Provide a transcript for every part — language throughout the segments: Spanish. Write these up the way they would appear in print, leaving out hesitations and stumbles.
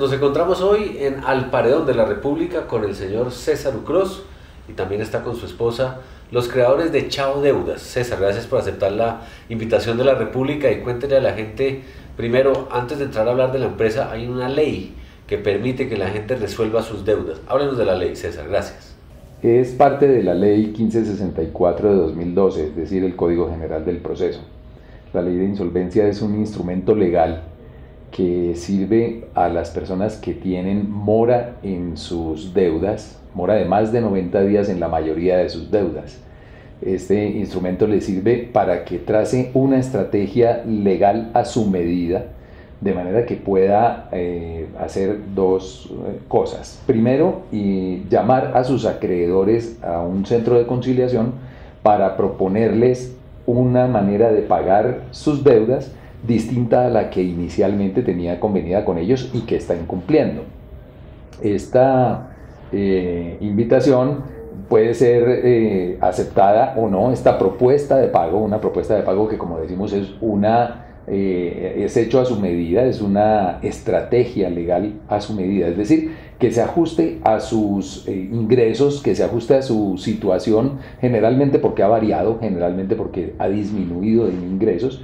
Nos encontramos hoy en Al Paredón de la República con el señor César Ucros y también está con su esposa, los creadores de Chao Deudas. César, gracias por aceptar la invitación de la República y cuéntele a la gente, primero, antes de entrar a hablar de la empresa, hay una ley que permite que la gente resuelva sus deudas. Háblenos de la ley, César, gracias. Es parte de la ley 1564 de 2012, es decir, el Código General del Proceso. La ley de insolvencia es un instrumento legal que sirve a las personas que tienen mora en sus deudas, mora de más de 90 días en la mayoría de sus deudas. Este instrumento le sirve para que trace una estrategia legal a su medida, de manera que pueda hacer dos cosas. Primero, llamar a sus acreedores a un centro de conciliación para proponerles una manera de pagar sus deudas distinta a la que inicialmente tenía convenida con ellos y que está incumpliendo. Esta invitación puede ser aceptada o no. Esta propuesta de pago, una propuesta de pago que, como decimos, es hecho a su medida, es una estrategia legal a su medida, es decir, que se ajuste a sus ingresos, que se ajuste a su situación, generalmente porque ha variado, generalmente porque ha disminuido en ingresos.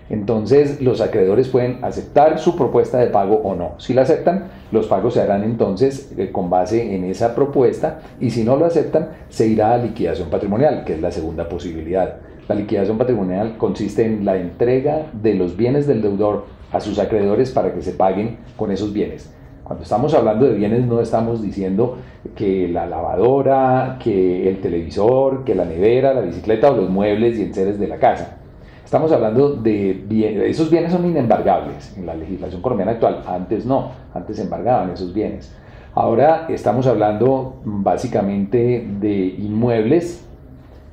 Entonces los acreedores pueden aceptar su propuesta de pago o no. Si la aceptan, los pagos se harán entonces con base en esa propuesta, y si no lo aceptan, se irá a liquidación patrimonial, que es la segunda posibilidad. La liquidación patrimonial consiste en la entrega de los bienes del deudor a sus acreedores para que se paguen con esos bienes. Cuando estamos hablando de bienes, no estamos diciendo que la lavadora, que el televisor, que la nevera, la bicicleta o los muebles y enseres de la casa. Estamos hablando de bienes. Esos bienes son inembargables en la legislación colombiana actual. Antes no, antes se embargaban esos bienes. Ahora estamos hablando básicamente de inmuebles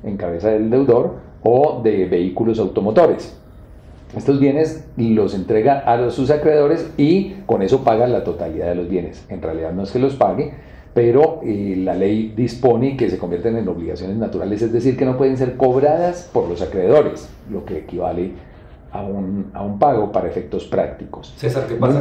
en cabeza del deudor o de vehículos automotores. Estos bienes los entrega a sus acreedores y con eso paga la totalidad de los bienes. En realidad no es que los pague, pero la ley dispone que se convierten en obligaciones naturales, es decir, que no pueden ser cobradas por los acreedores, lo que equivale a un pago para efectos prácticos. César, ¿qué pasa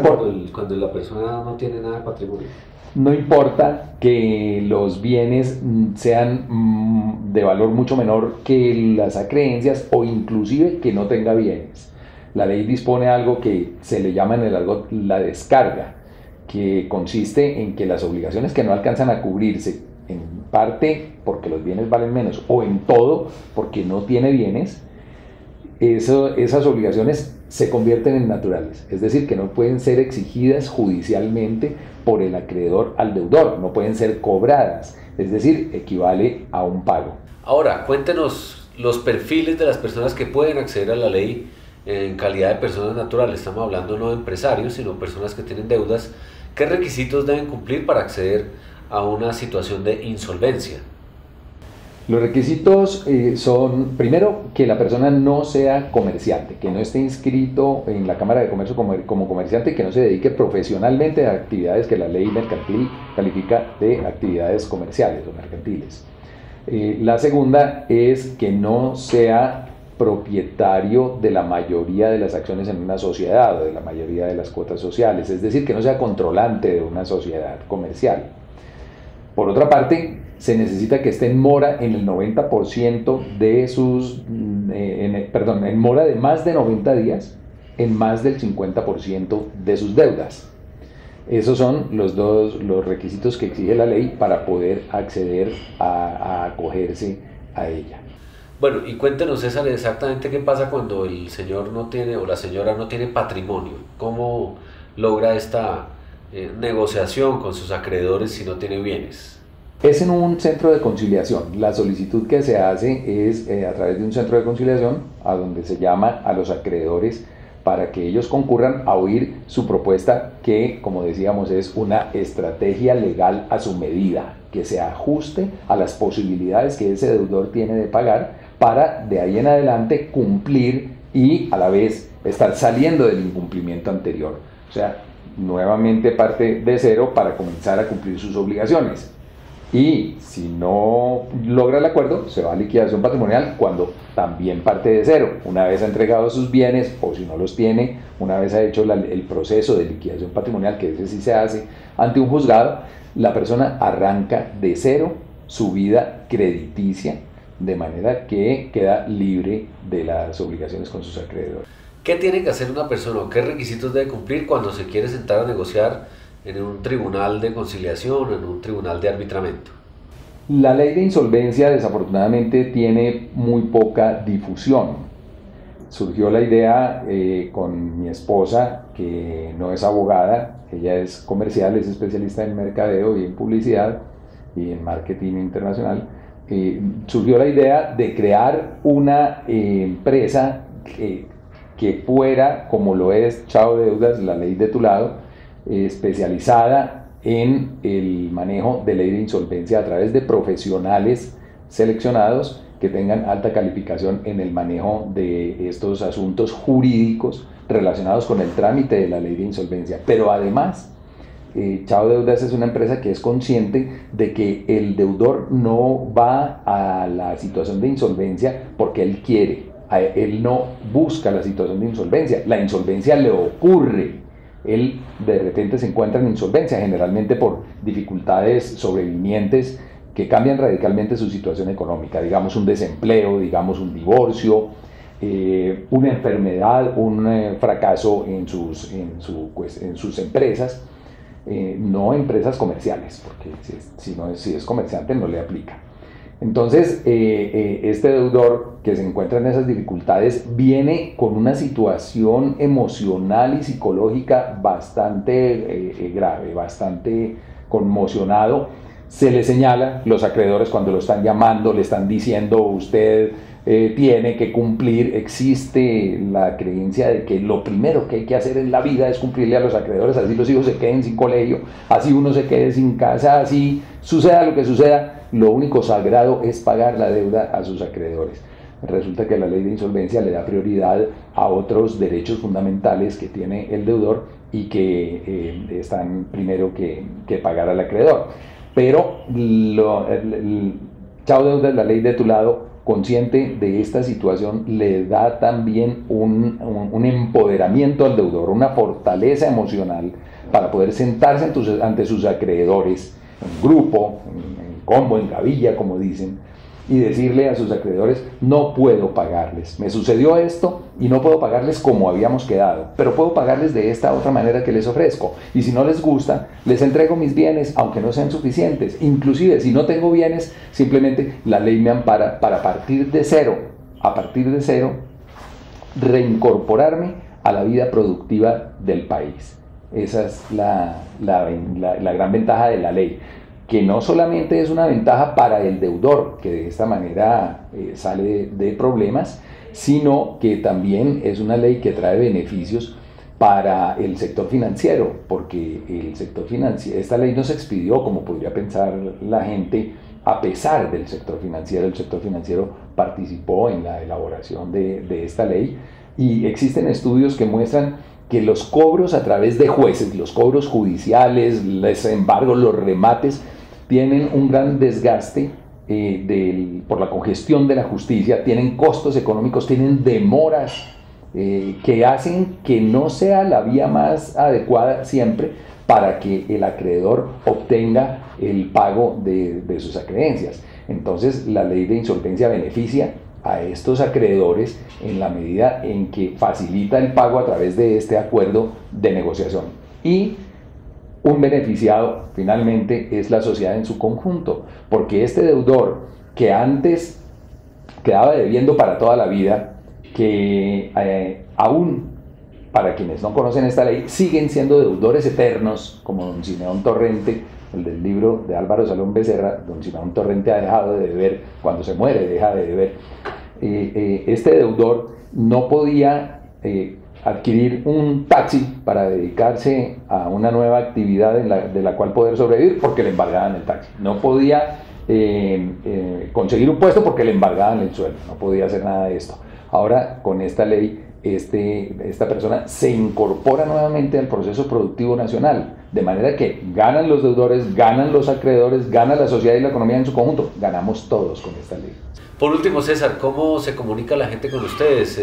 cuando la persona no tiene nada de patrimonio? No importa que los bienes sean de valor mucho menor que las acreencias o inclusive que no tenga bienes. La ley dispone algo que se le llama en el argot la descarga, que consiste en que las obligaciones que no alcanzan a cubrirse, en parte porque los bienes valen menos o en todo porque no tiene bienes, esas obligaciones se convierten en naturales, es decir, que no pueden ser exigidas judicialmente por el acreedor al deudor, no pueden ser cobradas, es decir, equivale a un pago. Ahora, cuéntenos los perfiles de las personas que pueden acceder a la ley en calidad de personas naturales. Estamos hablando no de empresarios, sino personas que tienen deudas. ¿Qué requisitos deben cumplir para acceder a una situación de insolvencia? Los requisitos son, primero, que la persona no sea comerciante, que no esté inscrito en la Cámara de Comercio como comerciante y que no se dedique profesionalmente a actividades que la ley mercantil califica de actividades comerciales o mercantiles. La segunda es que no sea propietario de la mayoría de las acciones en una sociedad o de la mayoría de las cuotas sociales, es decir, que no sea controlante de una sociedad comercial. Por otra parte, se necesita que esté en mora en el 90% de sus, en mora de más de 90 días, en más del 50% de sus deudas. Esos son los requisitos que exige la ley para poder acceder a acogerse a ella. Bueno, y cuéntenos, César, exactamente qué pasa cuando el señor no tiene o la señora no tiene patrimonio. ¿Cómo logra esta negociación con sus acreedores si no tiene bienes? Es en un centro de conciliación. La solicitud que se hace es a través de un centro de conciliación a donde se llama a los acreedores para que ellos concurran a oír su propuesta que, como decíamos, es una estrategia legal a su medida, que se ajuste a las posibilidades que ese deudor tiene de pagar para de ahí en adelante cumplir y a la vez estar saliendo del incumplimiento anterior. O sea, nuevamente parte de cero para comenzar a cumplir sus obligaciones. Y si no logra el acuerdo, se va a liquidación patrimonial cuando también parte de cero. Una vez ha entregado sus bienes, o si no los tiene, una vez ha hecho el proceso de liquidación patrimonial, que ese sí se hace ante un juzgado, la persona arranca de cero su vida crediticia, de manera que queda libre de las obligaciones con sus acreedores. ¿Qué tiene que hacer una persona o qué requisitos debe cumplir cuando se quiere sentar a negociar en un tribunal de conciliación, en un tribunal de arbitramiento? La ley de insolvencia desafortunadamente tiene muy poca difusión. Surgió la idea con mi esposa, que no es abogada, ella es comercial, es especialista en mercadeo y en publicidad y en marketing internacional. Surgió la idea de crear una empresa que fuera, como lo es Chao Deudas, la ley de tu lado, especializada en el manejo de ley de insolvencia a través de profesionales seleccionados que tengan alta calificación en el manejo de estos asuntos jurídicos relacionados con el trámite de la ley de insolvencia. Pero además, Chao Deudas es una empresa que es consciente de que el deudor no va a la situación de insolvencia porque él quiere, él no busca la situación de insolvencia, la insolvencia le ocurre. Él de repente se encuentra en insolvencia, generalmente por dificultades sobrevinientes que cambian radicalmente su situación económica, digamos un desempleo, digamos un divorcio, una enfermedad, un fracaso en sus empresas, no empresas comerciales, porque si es comerciante no le aplica. Entonces, este deudor que se encuentra en esas dificultades viene con una situación emocional y psicológica bastante grave, bastante conmocionado. Se le señala, los acreedores cuando lo están llamando, le están diciendo usted tiene que cumplir, existe la creencia de que lo primero que hay que hacer en la vida es cumplirle a los acreedores, así los hijos se queden sin colegio, así uno se quede sin casa, así suceda lo que suceda, lo único sagrado es pagar la deuda a sus acreedores. Resulta que la ley de insolvencia le da prioridad a otros derechos fundamentales que tiene el deudor y que están primero que pagar al acreedor. Pero Chao Deudas, la ley de tu lado, consciente de esta situación, le da también un empoderamiento al deudor, una fortaleza emocional para poder sentarse ante sus acreedores, en grupo, en combo, en gavilla, como dicen, y decirle a sus acreedores: no puedo pagarles, me sucedió esto y no puedo pagarles como habíamos quedado, pero puedo pagarles de esta otra manera que les ofrezco, y si no les gusta, les entrego mis bienes, aunque no sean suficientes. Inclusive, si no tengo bienes, simplemente la ley me ampara para a partir de cero, reincorporarme a la vida productiva del país. Esa es la gran ventaja de la ley, que no solamente es una ventaja para el deudor, que de esta manera sale de problemas, sino que también es una ley que trae beneficios para el sector financiero, porque el sector financiero, esta ley no se expidió como podría pensar la gente a pesar del sector financiero. El sector financiero participó en la elaboración de esta ley, y existen estudios que muestran que los cobros a través de jueces, los cobros judiciales, los embargos, los remates, tienen un gran desgaste por la congestión de la justicia, tienen costos económicos, tienen demoras que hacen que no sea la vía más adecuada siempre para que el acreedor obtenga el pago de sus acreencias. Entonces, la ley de insolvencia beneficia a estos acreedores en la medida en que facilita el pago a través de este acuerdo de negociación. Y un beneficiado finalmente es la sociedad en su conjunto, porque este deudor que antes quedaba debiendo para toda la vida, que aún para quienes no conocen esta ley siguen siendo deudores eternos, como don Simeón Torrente, el del libro de Álvaro Salón Becerra. Don Simeón Torrente ha dejado de deber, cuando se muere deja de deber. Este deudor no podía adquirir un taxi para dedicarse a una nueva actividad de la cual poder sobrevivir, porque le embargaban el taxi. No podía conseguir un puesto porque le embargaban el sueldo. No podía hacer nada de esto. Ahora, con esta ley, esta persona se incorpora nuevamente al proceso productivo nacional, de manera que ganan los deudores, ganan los acreedores, gana la sociedad y la economía en su conjunto, ganamos todos con esta ley. Por último, César, ¿cómo se comunica la gente con ustedes?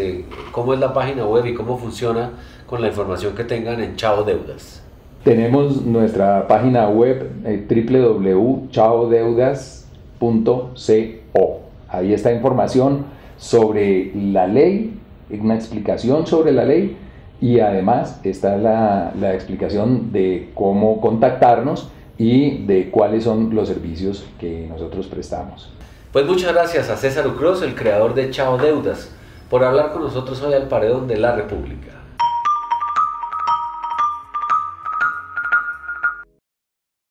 ¿Cómo es la página web y cómo funciona con la información que tengan en Chao Deudas? Tenemos nuestra página web www.chaodeudas.co. Ahí está información sobre la ley, una explicación sobre la ley, y además está la explicación de cómo contactarnos y de cuáles son los servicios que nosotros prestamos. Pues muchas gracias a César Ucros, el creador de Chao Deudas, por hablar con nosotros hoy al Paredón de la República.